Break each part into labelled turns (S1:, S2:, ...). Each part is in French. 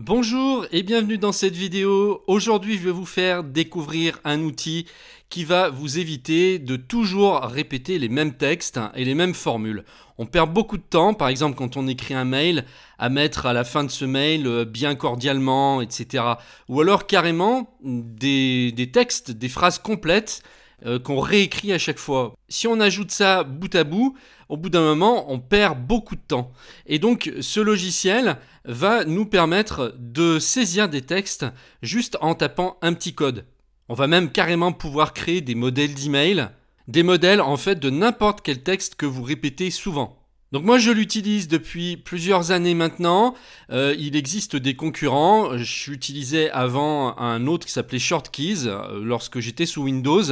S1: Bonjour et bienvenue dans cette vidéo. Aujourd'hui, je vais vous faire découvrir un outil qui va vous éviter de toujours répéter les mêmes textes et les mêmes formules. On perd beaucoup de temps, par exemple quand on écrit un mail, à mettre à la fin de ce mail bien cordialement, etc. Ou alors carrément des textes, des phrases complètes qu'on réécrit à chaque fois. Si on ajoute ça bout à bout, au bout d'un moment, on perd beaucoup de temps. Et donc, ce logiciel va nous permettre de saisir des textes juste en tapant un petit code. On va même carrément pouvoir créer des modèles d'email, des modèles en fait de n'importe quel texte que vous répétez souvent. Donc moi je l'utilise depuis plusieurs années maintenant, il existe des concurrents, j'utilisais avant un autre qui s'appelait Shortkeys lorsque j'étais sous Windows,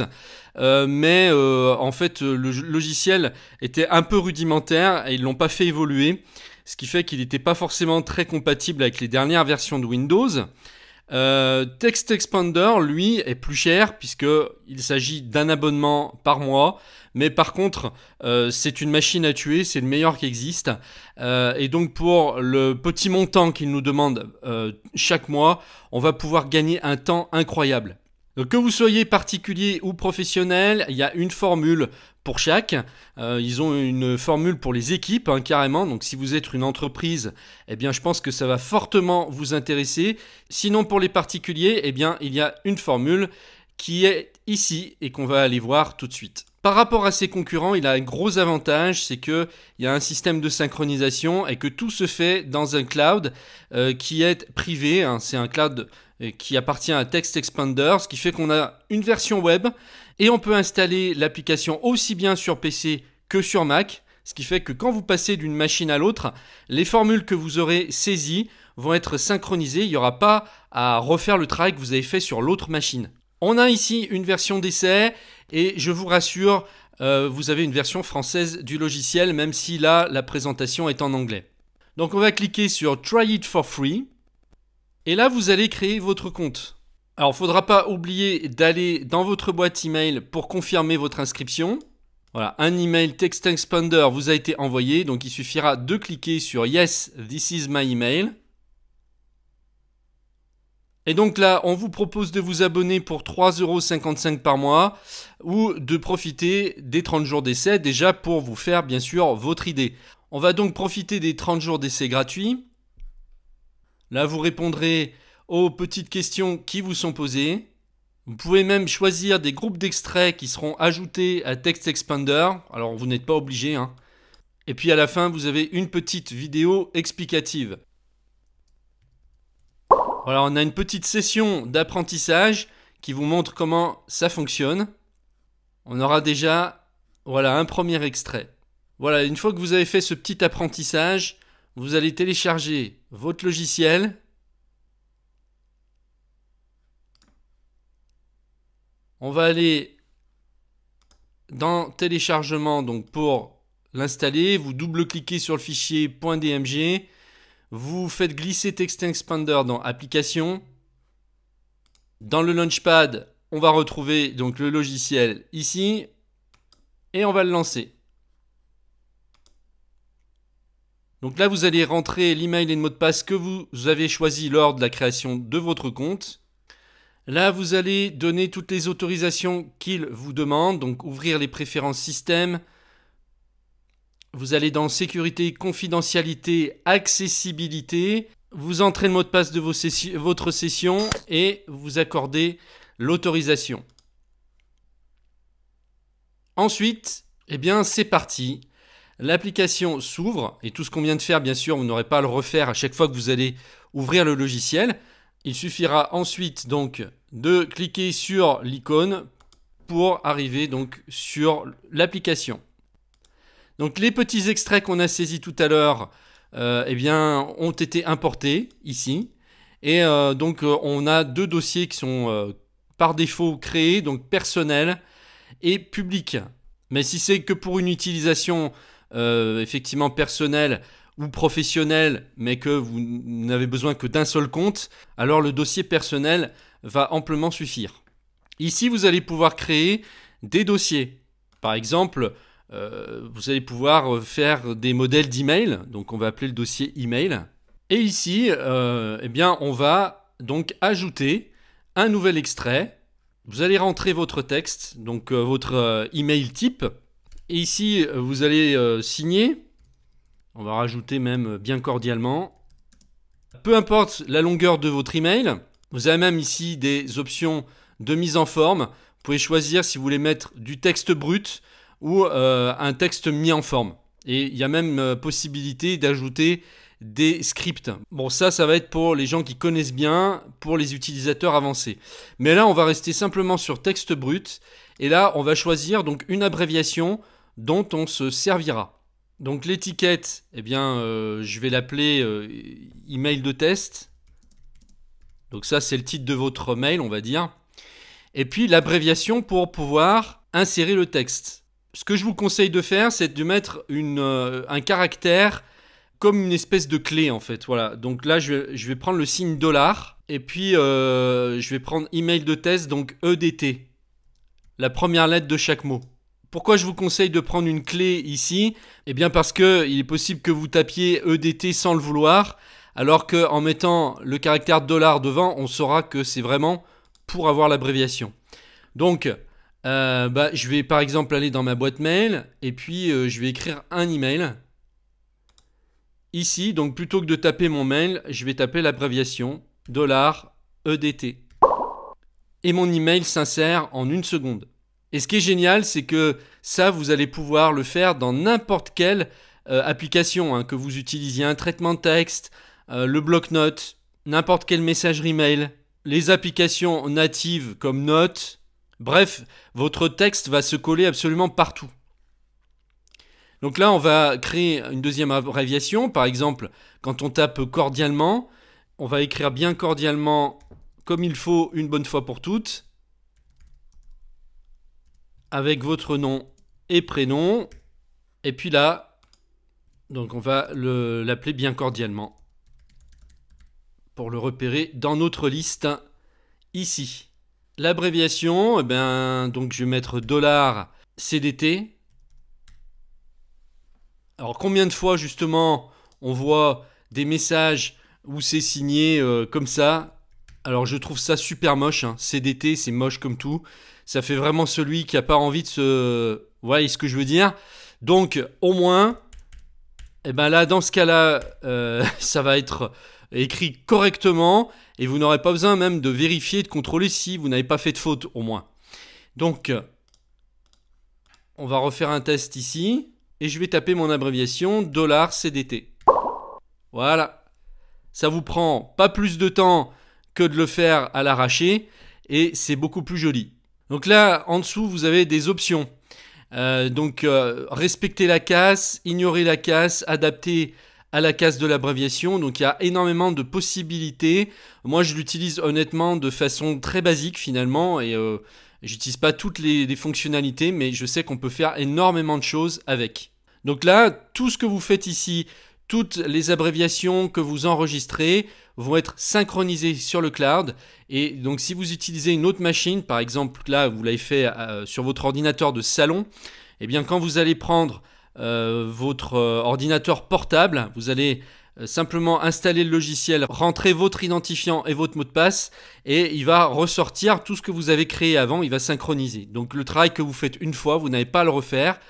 S1: mais en fait le logiciel était un peu rudimentaire et ils l'ont pas fait évoluer, ce qui fait qu'il n'était pas forcément très compatible avec les dernières versions de Windows. Text Expander, lui, est plus cher puisqu'il s'agit d'un abonnement par mois. Mais par contre, c'est une machine à tuer, c'est le meilleur qui existe. Et donc pour le petit montant qu'il nous demande chaque mois, on va pouvoir gagner un temps incroyable. Donc que vous soyez particulier ou professionnel, il y a une formule pour chaque. Ils ont une formule pour les équipes carrément. Donc si vous êtes une entreprise, eh bien je pense que ça va fortement vous intéresser. Sinon pour les particuliers, eh bien il y a une formule qui est ici et qu'on va aller voir tout de suite. Par rapport à ses concurrents, il a un gros avantage, c'est qu'il y a un système de synchronisation et que tout se fait dans un cloud qui est privé. C'est un cloud qui appartient à Text Expander, ce qui fait qu'on a une version web et on peut installer l'application aussi bien sur PC que sur Mac, ce qui fait que quand vous passez d'une machine à l'autre, les formules que vous aurez saisies vont être synchronisées, il n'y aura pas à refaire le travail que vous avez fait sur l'autre machine. On a ici une version d'essai et je vous rassure, vous avez une version française du logiciel, même si là, la présentation est en anglais. Donc on va cliquer sur Try it for free. Et là, vous allez créer votre compte. Alors, il ne faudra pas oublier d'aller dans votre boîte email pour confirmer votre inscription. Voilà, un email Text Expander vous a été envoyé, donc il suffira de cliquer sur Yes, this is my email. Et donc là, on vous propose de vous abonner pour 3,55 € par mois ou de profiter des 30 jours d'essai déjà pour vous faire bien sûr votre idée. On va donc profiter des 30 jours d'essai gratuits. Là, vous répondrez aux petites questions qui vous sont posées. Vous pouvez même choisir des groupes d'extraits qui seront ajoutés à Text Expander. Alors, vous n'êtes pas obligé. Et puis à la fin, vous avez une petite vidéo explicative. Voilà, on a une petite session d'apprentissage qui vous montre comment ça fonctionne. On aura déjà un premier extrait. Voilà, une fois que vous avez fait ce petit apprentissage, vous allez télécharger votre logiciel. On va aller dans téléchargement donc pour l'installer. Vous double-cliquez sur le fichier .dmg. Vous faites glisser Text Expander dans Applications. Dans le Launchpad, on va retrouver donc le logiciel ici et on va le lancer. Donc là, vous allez rentrer l'email et le mot de passe que vous avez choisi lors de la création de votre compte. Là, vous allez donner toutes les autorisations qu'il vous demande, donc ouvrir les préférences système. Vous allez dans sécurité, confidentialité, accessibilité. Vous entrez le mot de passe de votre session et vous accordez l'autorisation. Ensuite, eh bien, c'est parti. L'application s'ouvre et tout ce qu'on vient de faire, bien sûr, vous n'aurez pas à le refaire à chaque fois que vous allez ouvrir le logiciel. Il suffira ensuite donc de cliquer sur l'icône pour arriver donc sur l'application. Donc les petits extraits qu'on a saisis tout à l'heure eh bien, ont été importés ici. Et donc on a deux dossiers qui sont par défaut créés, donc personnel et public. Mais si c'est que pour une utilisation effectivement personnelle ou professionnelle, mais que vous n'avez besoin que d'un seul compte, alors le dossier personnel va amplement suffire. Ici, vous allez pouvoir créer des dossiers. Par exemple, vous allez pouvoir faire des modèles d'email. Donc, on va appeler le dossier email. Et ici, eh bien, on va donc ajouter un nouvel extrait. Vous allez rentrer votre texte, donc votre email type. Et ici, vous allez signer. On va rajouter même bien cordialement. Peu importe la longueur de votre email, vous avez même ici des options de mise en forme. Vous pouvez choisir si vous voulez mettre du texte brut ou un texte mis en forme. Et il y a même possibilité d'ajouter des scripts. Bon, ça va être pour les gens qui connaissent bien, pour les utilisateurs avancés. Mais là, on va rester simplement sur texte brut. Et là, on va choisir donc une abréviation dont on se servira. Donc l'étiquette, eh bien, je vais l'appeler email de test. Donc ça, c'est le titre de votre mail, on va dire. Et puis l'abréviation pour pouvoir insérer le texte. Ce que je vous conseille de faire, c'est de mettre un caractère comme une espèce de clé, en fait. Voilà. Donc là, je vais prendre le signe $. Et puis, je vais prendre email de test, donc EDT. La première lettre de chaque mot. Pourquoi je vous conseille de prendre une clé ici? Eh bien parce qu'il est possible que vous tapiez EDT sans le vouloir, alors qu'en mettant le caractère $ devant, on saura que c'est vraiment pour avoir l'abréviation. Donc, je vais par exemple aller dans ma boîte mail, et puis je vais écrire un email. Ici, donc plutôt que de taper mon mail, je vais taper l'abréviation $EDT. Et mon email s'insère en 1 seconde. Et ce qui est génial, c'est que ça, vous allez pouvoir le faire dans n'importe quelle application, hein, que vous utilisiez un traitement de texte, le bloc-notes, n'importe quelle messagerie mail, les applications natives comme Notes. Bref, votre texte va se coller absolument partout. Donc là, on va créer une deuxième abréviation. Par exemple, quand on tape cordialement, on va écrire bien cordialement comme il faut une bonne fois pour toutes, avec votre nom et prénom. Et puis là, donc on va l'appeler bien cordialement pour le repérer dans notre liste ici. L'abréviation, donc je vais mettre $CDT. Alors combien de fois justement on voit des messages où c'est signé comme ça? Alors je trouve ça super moche, hein. CDT, c'est moche comme tout. Ça fait vraiment celui qui n'a pas envie de se... Vous voyez ce que je veux dire? Donc au moins, là dans ce cas-là, ça va être écrit correctement et vous n'aurez pas besoin même de vérifier, de contrôler si vous n'avez pas fait de faute au moins. Donc on va refaire un test ici. Et je vais taper mon abréviation $CDT. Voilà. Ça vous prend pas plus de temps que de le faire à l'arraché. Et c'est beaucoup plus joli. Donc là, en dessous, vous avez des options. Respecter la casse, ignorer la casse, adapter à la casse de l'abréviation. Donc il y a énormément de possibilités. Moi, je l'utilise honnêtement de façon très basique finalement. Et j'utilise pas toutes les fonctionnalités, mais je sais qu'on peut faire énormément de choses avec. Donc là, tout ce que vous faites ici, toutes les abréviations que vous enregistrez vont être synchronisées sur le cloud. Et donc si vous utilisez une autre machine, par exemple là, vous l'avez fait sur votre ordinateur de salon, eh bien quand vous allez prendre votre ordinateur portable, vous allez simplement installer le logiciel, rentrer votre identifiant et votre mot de passe et il va ressortir tout ce que vous avez créé avant, il va synchroniser. Donc le travail que vous faites une fois, vous n'avez pas à le refaire.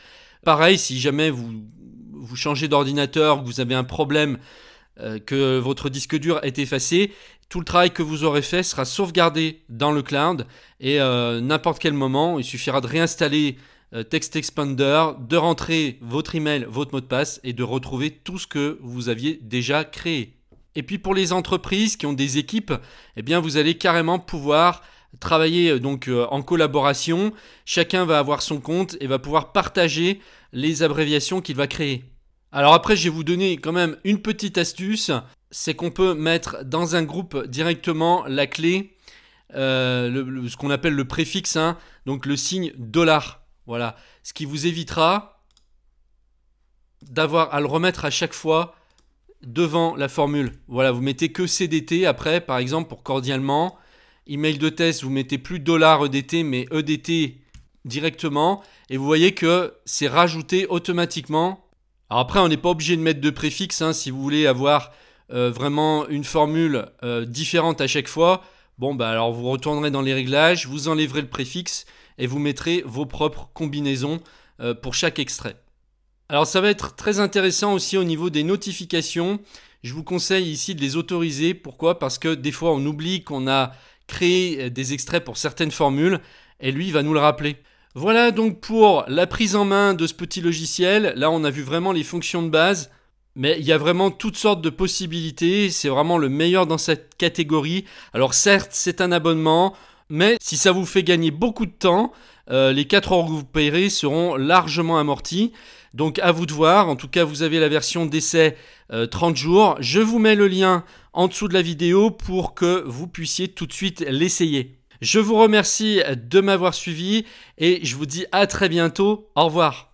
S1: Pareil, si jamais vous changez d'ordinateur, que vous avez un problème, que votre disque dur est effacé, tout le travail que vous aurez fait sera sauvegardé dans le cloud et n'importe quel moment, il suffira de réinstaller Text Expander, de rentrer votre email, votre mot de passe et de retrouver tout ce que vous aviez déjà créé. Et puis pour les entreprises qui ont des équipes, eh bien vous allez carrément pouvoir travailler en collaboration. Chacun va avoir son compte et va pouvoir partager les abréviations qu'il va créer. Alors après, je vais vous donner quand même une petite astuce, c'est qu'on peut mettre dans un groupe directement la clé, ce qu'on appelle le préfixe, hein, donc le signe $. Voilà, ce qui vous évitera d'avoir à le remettre à chaque fois devant la formule. Voilà, vous mettez que CDT après, par exemple, pour cordialement. Email de test, vous mettez plus $EDT, mais EDT directement. Et vous voyez que c'est rajouté automatiquement. Alors après, on n'est pas obligé de mettre de préfixe, hein, si vous voulez avoir vraiment une formule différente à chaque fois, bon bah alors vous retournerez dans les réglages, vous enlèverez le préfixe et vous mettrez vos propres combinaisons pour chaque extrait. Alors ça va être très intéressant aussi au niveau des notifications. Je vous conseille ici de les autoriser. Pourquoi ? Parce que des fois on oublie qu'on a créé des extraits pour certaines formules et lui il va nous le rappeler. Voilà donc pour la prise en main de ce petit logiciel. Là on a vu vraiment les fonctions de base. Mais il y a vraiment toutes sortes de possibilités. C'est vraiment le meilleur dans cette catégorie. Alors certes c'est un abonnement. Mais si ça vous fait gagner beaucoup de temps, les 4 heures que vous payerez seront largement amorties. Donc à vous de voir. En tout cas, vous avez la version d'essai 30 jours. Je vous mets le lien en dessous de la vidéo pour que vous puissiez tout de suite l'essayer. Je vous remercie de m'avoir suivi et je vous dis à très bientôt. Au revoir.